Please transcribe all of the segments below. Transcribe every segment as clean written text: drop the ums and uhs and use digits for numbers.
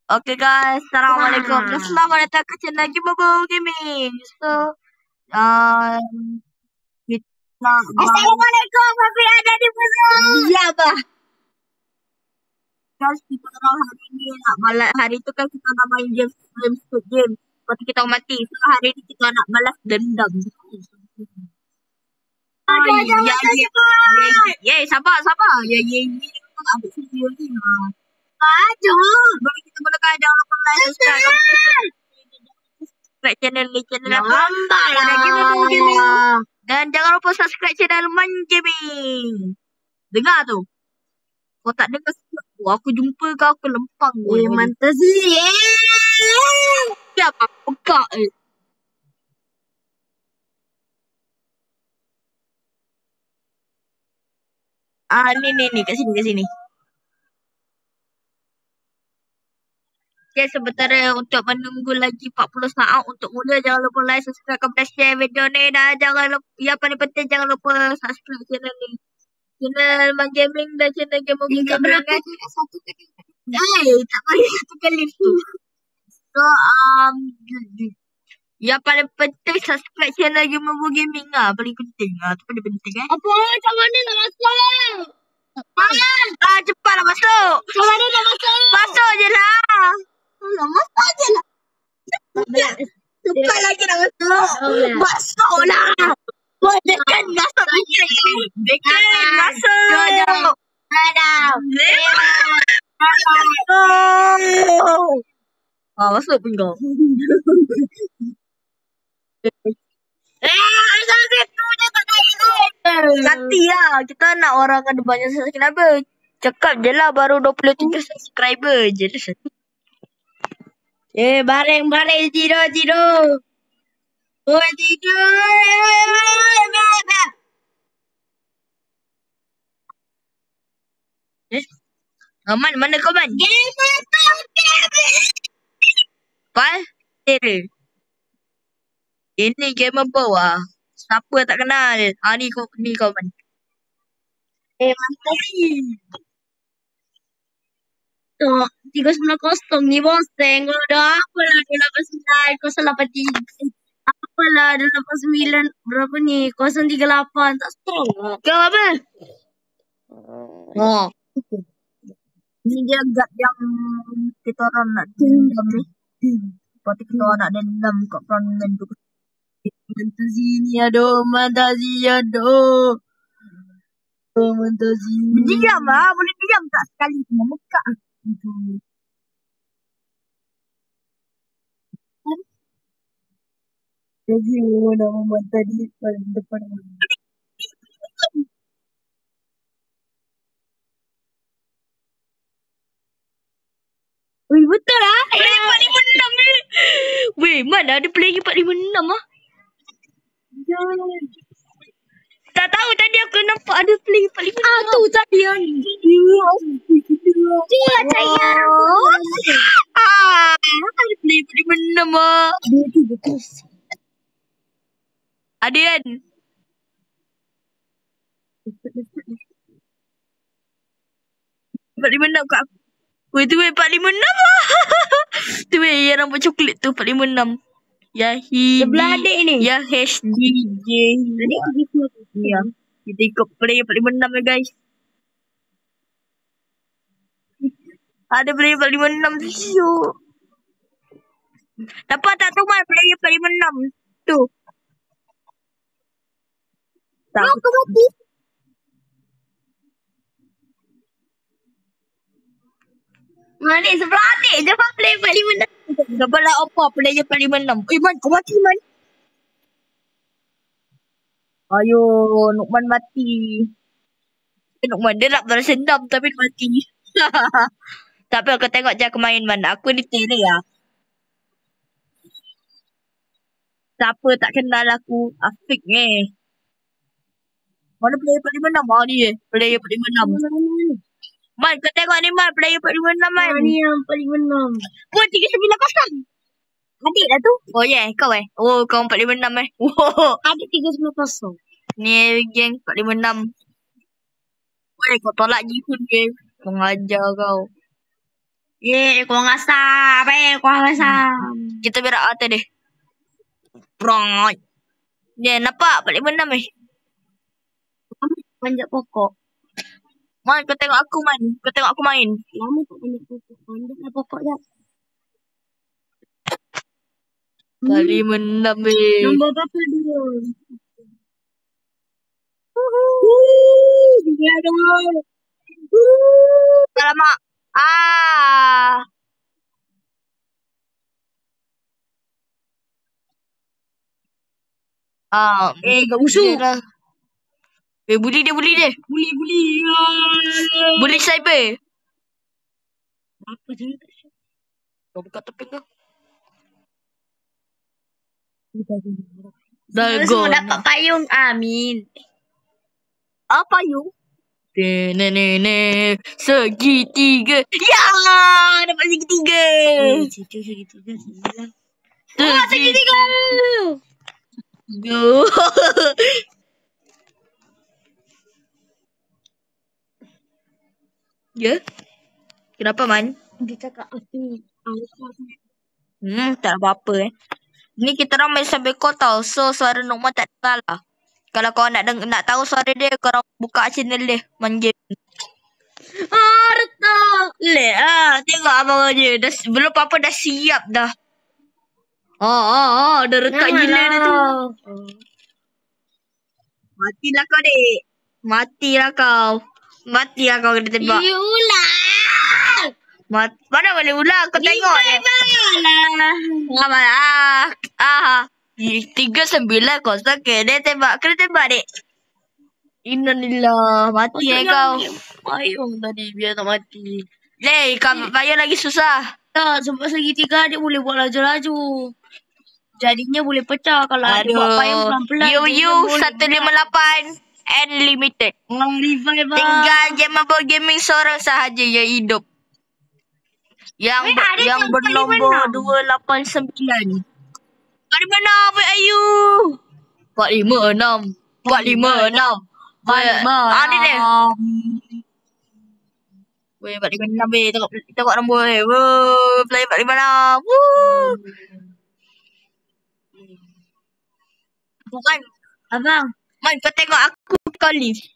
Okay guys, Assalamualaikum. Wah. Selamat datang ke channel Gimabo Gaming. So, kita Assalamualaikum, Hafiz ada di Pusat. Iya bah. Guys, kita orang hari ini nak balas. Hari tu kan kita nak main game Squid Game. Lepas tu kita mati. So, hari ni kita nak balas dendam. Sabar. Ya, ambil video ni. Aduh. Bagi kita mulakan, jangan lupa like, subscribe channel ni. Channel apa? Gimabo Gaming. Dan jangan lupa subscribe channel Man Gaming. Dengar tu. Kau tak dengar sebut aku jumpa kau, aku lempang kau. Mantap sih. Siapa pekak ni kat sini. Okay, sementara untuk menunggu lagi 40 saat untuk mula, jangan lupa like, subscribe, komen, share video ni. Dan jangan lupa, yang paling penting jangan lupa subscribe channel ni. Channel Man Gaming dan channel Gimabo Gaming. Berapa Kan? satu kali? Tak boleh satu kali tu. So, yang paling penting subscribe channel Gimabo Gaming lah. Paling penting lah. Itu paling penting Apa? Macam mana nak masuk? Cepatlah masuk. Macam mana nak masuk? Masuk je lah. Masuk je lah. Cepat lagi nak masuk. Masuklah. Dekan masuk. Dekan masuk. Masuk pun kau. Nanti lah. Kita nak orang ada banyak subscriber. Cakap je lah baru 23 subscriber je. Bareng tidur. Oh tidur. Mana kau Man? Apa? Ini Gimabo lah. Siapa tak kenal? Ni kau Man. Mantap sih. 390 ni boseng. Kalau dah apalah 289 083. Apalah 289 berapa ni? 038 tak strong lah. Kau apa? Ini dia guard yang kita orang nak dendam ni. Lepas tu kita orang nak dendam kat frontman tu. Fantasi. Diam lah. Boleh diam tak sekali tu memekak. Jadi nak membuat tadi depan. Wih, betul lah. Player 456 ni. Weh, mana ada player 456 lah? Tak tahu tadi aku nampak ada player 456. Tu tadi yang dia cahaya. Ada player 456 lah. Betul. Ada kan? $456 kat aku. Weh tu 456 lah. Tu yang rambut coklat tu 456. Sebelah adik ni. Ya HDJ. Ya. Kita ikut player 456 ya guys. Ada player 456 tu. Syuk. Dapat tak tu Man player 456 tu? Tak. Aku mati. Mana sebelah adik je pak player 456. Sebelah apa player 456? Man, kau mati Man. Ayo, Nukman mati. Nukman, dia nak balas dendam tapi dia mati. Tapi aku tengok je aku main Man. Aku ni tele lah. Siapa tak kenal aku? Afiq ni. Mana player 456? Ni player 456. Man, kau tengok ni Man, player 456 Man. Ni yang 456. Oh, 390. Adik dah tu? Oh yeah, kau Oh, kau 456 Wow. Adik 390. Ni geng 456. Weh, kau tolak Jihun geng. Mengajar kau. Kau ngasam. Kau ngasam. Kita berak atas deh. Prong. Ya, nampak? Balik benam Panjat pokok. Man, kau tengok aku, Man. Kau tengok aku main. Lama tak panjat pokok. Panjatlah pokok dah. Balik benam Nombor berapa dulu? Dia dong. Alamak. Gak busuk. Bully dia. Bully. Bully cyber. Apa je? Kau buka topeng kau. Semua dapat payung. Amin. Apa payung? Segitiga. Ya, dapat segitiga. Segitiga. Segitiga. Go. Ya? Kenapa, Man? Dia cakap api. Tak apa-apa Ni kita orang main sambil kau tau. So suara Nukman tak dengar lah. Kalau kau nak tahu suara dia, korang buka channel dia. Main game. Retak. Tengok abang dia. Belum apa-apa dah siap dah. Dah retak gila dia tu. Matilah kau, dek. Matilah kau kena tembak. Ular. Mana boleh ular? Kau tengok je. Ramai 39-0 kena tembak. Dek. Innalillah. Mati kau. Payung tadi biar tak mati. Payung lagi susah. Tak, sebab segitiga dia boleh buat laju-laju. Jadinya boleh pecah kalau ada buat payung pelan-pelan. You 158 Unlimited. Revive. Tinggal Gamable Gaming seorang sahaja yang hidup. Yang bernombor 289. 456 Ayu. 456. Ni dia. Weh, 456 tengok nombor play 456. Bukan. Abang. Man, kau tengok aku kau lift.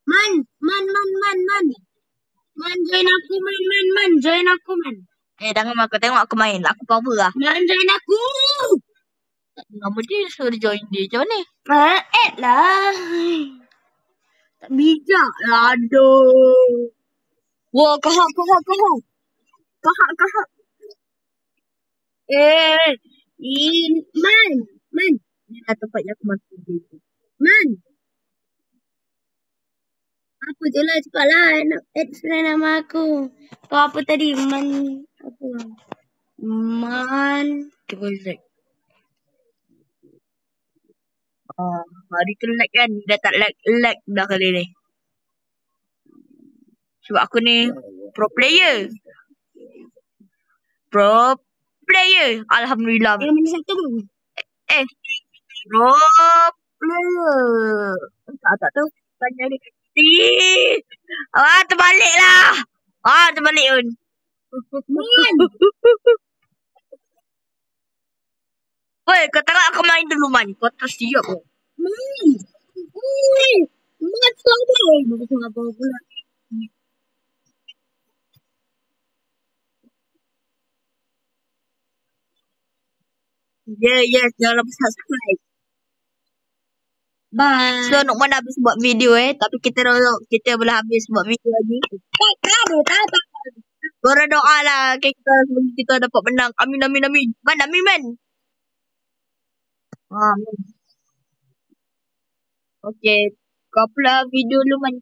Man, join aku, man. Join aku, man. Jangan kau tengok aku main. Aku power lah. Man, join aku. Nama dia suruh join dia. Macam mana? Add lah. Tak bijak lah, aduh. Wah, kahak. Man. Ni lah tempat yang aku mati dia. Man. Apa je lah, cepatlah. Nak add friend nama aku. Kau apa tadi? Man. Cuba check. Hari tu lag kan. Dah tak lag dah kali ni. Sebab aku ni pro player. Alhamdulillah. Mana satu pun? Pro player. Tak tahu. Tanya dia. Terbalik lah. Terbalik pun. Man. Woi, kau tengok aku main dulu, Man. Kau tersiap pun. Man. selalu. Aku nak bawa pula. Yes. Jangan lupa subscribe. Bye. So, Nukman dah habis buat video tapi kita boleh habis buat video lagi. Tak. Korang doa lah kita dapat menang. Amin. Man, amin. Okay. Kau pula video lu, Man.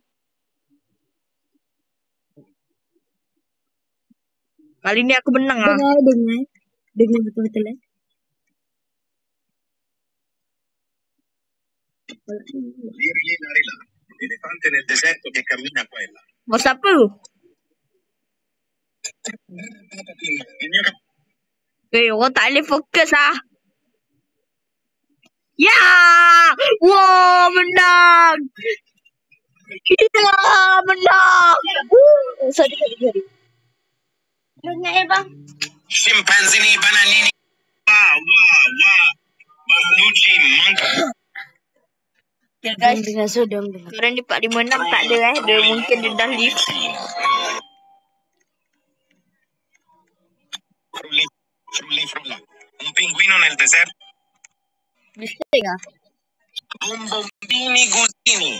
Kali ni aku menang lah. Dengar betul-betul Elefante nel deserto che cammina quella. Mau siapa? Orang tak boleh fokus lah. Ya! Wow, menang! Kita menang. Sorry. Dengar bang. Scimpanzini, bananini. Banucci, monkey. Okay, guys. Dengan sudah. Sekarang di 456 tak ada Dia mungkin dia dah lift. Frulla. Un pinguino nel deserto. Bisa tak? Bombombini gusini.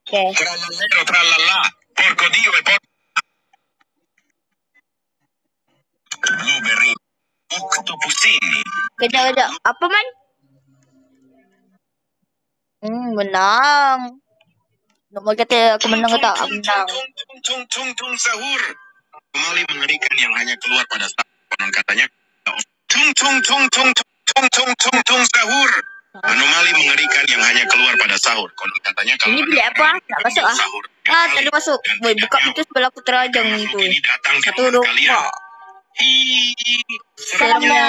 Okay. Trallallero, trallallà. Porco Dio e porco. Blueberry. Octopusini. Kejap. Apa man? Menang. Nombor kata aku menang ke tak? Aku menang. Tung sahur. Anomali mengerikan yang hanya keluar pada saat konon katanya. Tung sahur. Anomali mengerikan yang hanya keluar pada sahur. Konon katanya kalau Ini bilik apa? Tak masuk ah. sahur. Tak ada masuk. Boy, buka pintu sebelah aku terajang tu. Ini datang di Satu rumah kalian. rumah. Seremnya.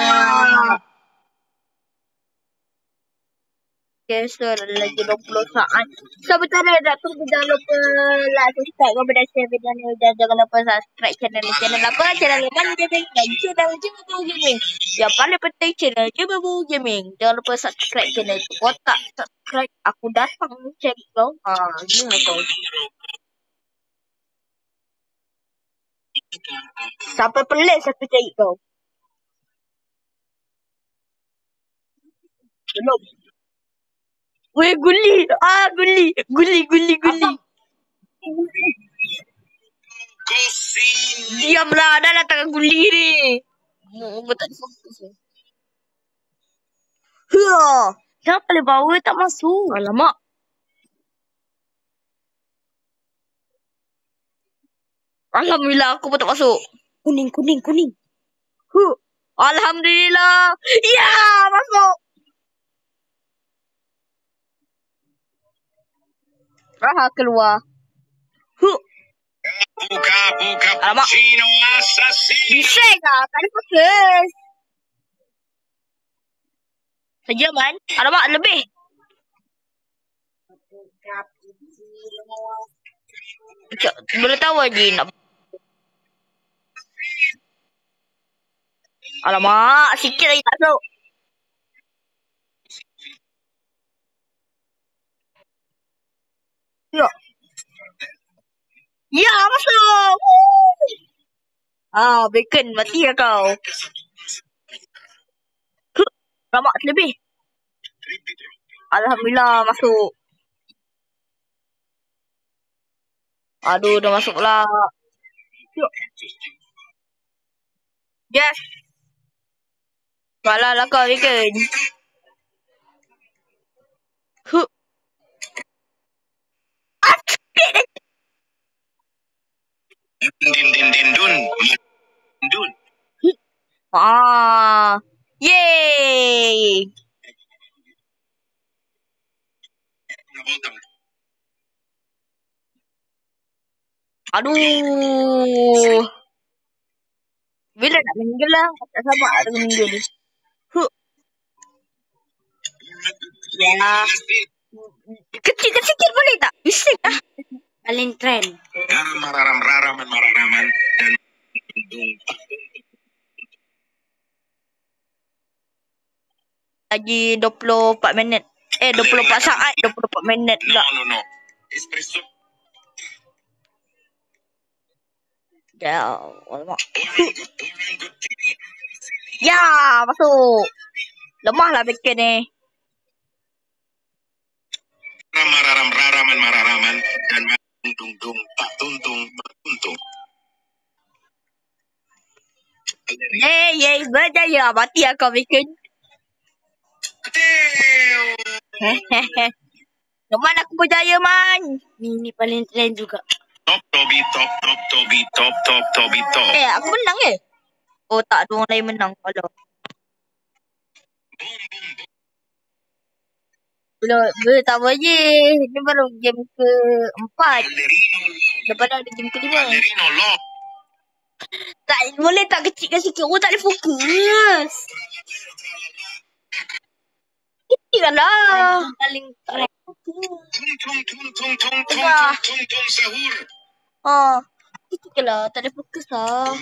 Okay, so lagi 20 saat. Sebentar dah tunggu, jangan lupa like, subscribe, komen dan share video ni. Dan jangan lupa subscribe channel ni. Channel apa? Channel Leman Gaming dan channel Jimabu Gaming. Yang paling penting channel Jimabu Gaming. Jangan lupa subscribe channel tu. Kau tak subscribe, aku datang cari kau. Gimana kau? Sampai pelik aku cari kau. Belum. Weh, guli. Guli. Diamlah, dah datang guli ni. Tak fokus. Kenapa paling bawah tak masuk? Alamak. Alhamdulillah, aku pun tak masuk. Kuning. Alhamdulillah. Ya, masuk. Keluar. Buka Alamak. cappuccino assassino. Bisa tak? Tak ada fokus. Sejam kan? Alamak, lebih. Boleh tahu lagi nak. Alamak, sikit lagi tak masuk. Ya, masuk. Bacon, mati lah kau. Alamak, lebih. Alhamdulillah, masuk. Aduh, dah masuk pula. Yes. Kalah lah kau, bacon. Dun. Yeay. Aduh. Bila nak minggil lah. Tak sabar nak minggil. Ya. Kecil sikit boleh tak? Bising lah. Paling trend. Mararam dan lagi 24 minit. 24 saat, 24 minit pula. No. Espresso. Ya, alamak. Ya, masuk. Lemah lah bacon ni. Mararam dan tuntung. Yeay, berjaya. Mati lah kau bacon. Teman aku berjaya, man. Ini paling trend juga. Top. Aku menang ke? Oh, tak ada orang lain menang. Aduh. Belum tak boleh. Ini baru game ke-4. Lepas dah ada game ke-5. Tak boleh tak kecilkan sikit. Oh, tak boleh fokus. Iyalah. paling keren. Tung sahur. Itu ke lah. Tak ada fokus lah.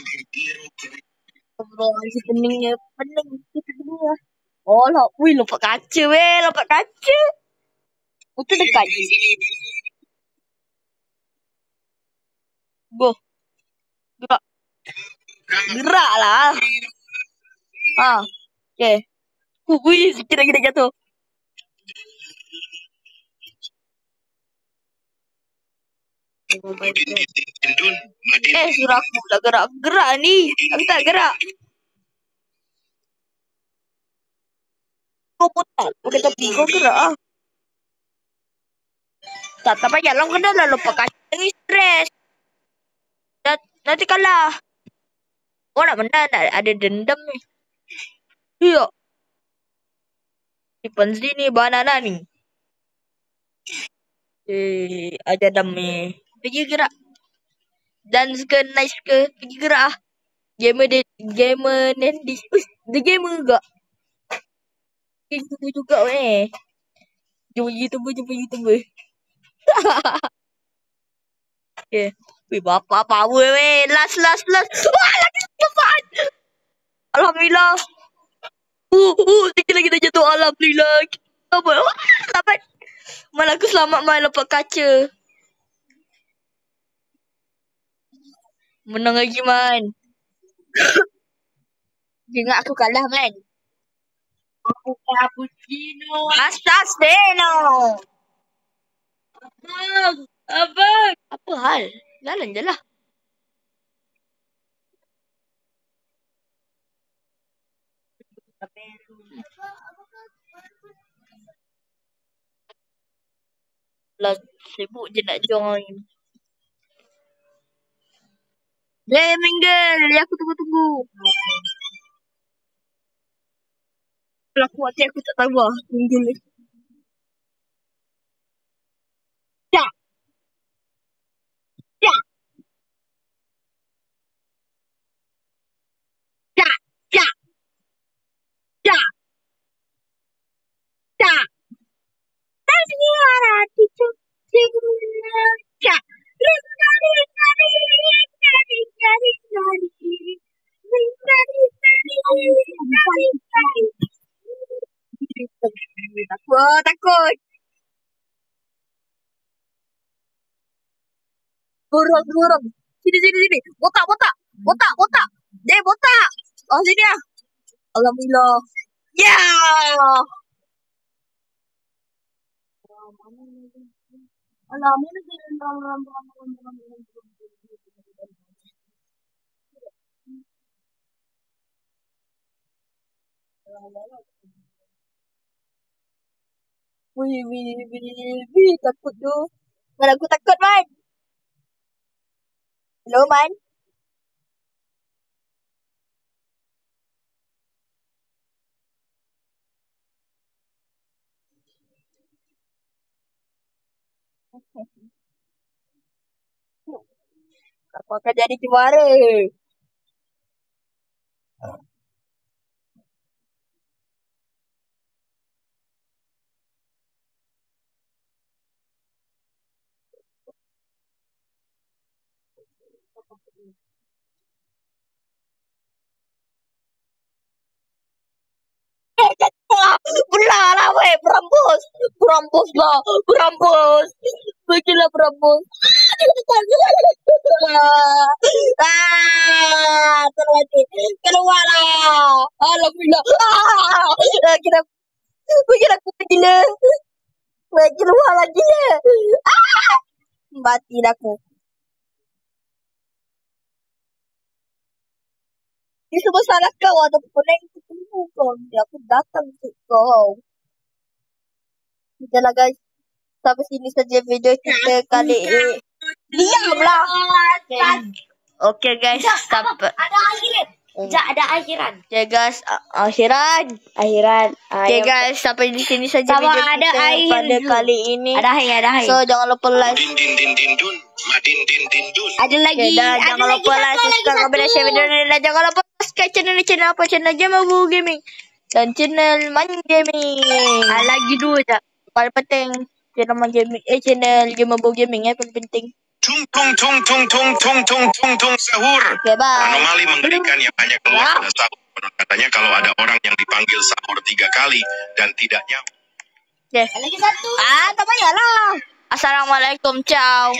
Bro, si peningnya. Pening. Kita dulu lah. Oh lah. Wih, lompat kaca weh. Lompat kaca. Itu dekat. Go. Gerak. Gerak lah. Okay. Wih, sikit lagi dah jatuh. Suruh aku dah gerak. Gerak ni. Aku tak gerak. Kau putar. Pakai topi. Kau gerak lah. Tak payah lah. Kena lah lupa kaca ni stres. Nanti kalah. Oh nak menang. Ada dendam ni. Iya. Simpan sini banana ni. Ada dam ni. Pergi gerak. Dance ke nice ke. Pergi gerak lah. Gamer Nandy. Dia gamer juga. YouTuber juga weh. Jumpa YouTuber. Okay. Wih, bapak power weh. Last. Wah, lagi cepat. Alhamdulillah. Sikit lagi dah jatuh. Alhamdulillah. Selamat. Malah aku selamat main lompat kaca. Menang lagi man. Ingat aku kalah man. Aku cappuccino. Asas Deno. Abang. Apa hal? Jalan je lah. Lah, sibuk je nak join. Mingle. Aku tunggu. Kalau aku mati aku tak tahu lah. Mingle. Cak. Takut. Burung. Sini. Botak. Botak. Oh, sini lah. Alhamdulillah. Ya. Wih, takut tu. Mana aku takut, man. Hello, man. Apa akan jadi juara? Belah lah weh. Berambus lah. Bagilah berambus. Termati. Keluar lah. Alhamdulillah. Kira aku gila. Keluar lagi. Mati dah aku. Ini semua salah kau atau pening ketemu kau. Aku datang ke kau. Sudahlah guys. Sampai sini saja video kita kali ini. Diamlah. Okay guys. Sampai. Ada akhiran. Okay guys. Akhiran. Okay guys. Sampai di sini saja video kita pada kali ini. Ada akhir. So jangan lupa like. Ada lagi. Jangan lupa like, subscribe, comment, dan share video ini. Dan jangan lupa subscribe channel apa? Channel Game Abu Gaming. Dan channel Man Gaming. Lagi 2 je. Paling penting channel Man Gaming. Channel Gamerbo Gaming paling penting. Tung sahur. Okay, bye. Anomali mengerikan yang hanya keluar pada sahur. Katanya kalau ada orang yang dipanggil sahur 3 kali dan tidak nyampe. Okay. Lagi 1. Tak payahlah. Assalamualaikum, ciao.